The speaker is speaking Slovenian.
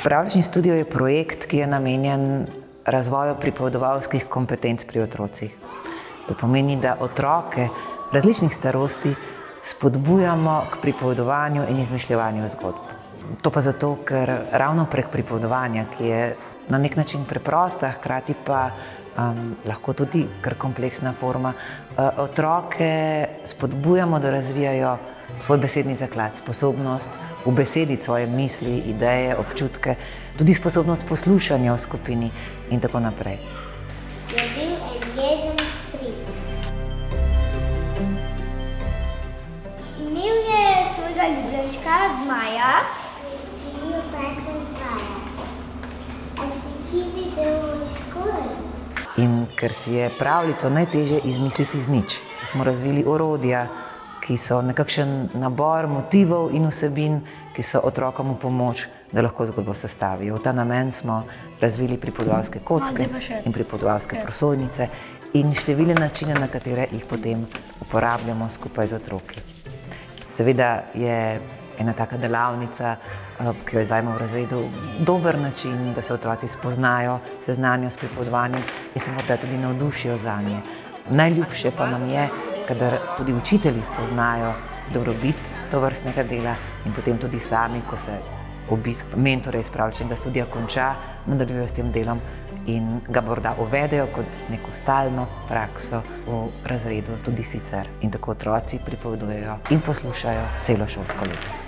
Pravljični studio je projekt, ki je namenjen razvoju pripovedovalskih kompetenc pri otrocih. To pomeni, da otroke različnih starosti spodbujamo k pripovedovanju in izmišljevanju zgodb. To pa zato, ker ravno prek pripovedovanja, ki je na nek način preprosta, hkrati pa lahko tudi kar kompleksna forma, otroke spodbujamo, da razvijajo svoj besedni zaklad, sposobnost ubesedi svoje misli, ideje, občutke, tudi sposobnost poslušanja v skupini in tako naprej. Je bil en jezen stric. Imel je svojega ljubljenčka, zmaja. Imel pa še zmaja. A si ti videl v školi? In ker si je pravljico najtežje izmisliti z nič, smo razvili orodja, ki so nekakšen nabor motivov in vsebin, ki so otrokom v pomoč, da lahko zgodbo sestavijo. V ta namen smo razvili pripovedovalske kocke in pripovedovalske prosojnice in številne načine, na katere jih potem uporabljamo skupaj z otroki. Seveda je ena taka delavnica, ki jo izvajamo v razredu, dober način, da se otroci spoznajo, seznanijo s pripovedovanjem in se morda tudi navdušijo zanje. Najljubše pa nam je, kadar tudi učitelji spoznajo dobrobit tovrstnega dela in potem tudi sami, ko se obisk mentorja iz pravljičnega studia konča, nadaljujejo s tem delom in ga morda uvedejo kot neko stalno prakso v razredu tudi sicer. In tako otroci pripovedujejo in poslušajo celo šolsko leto.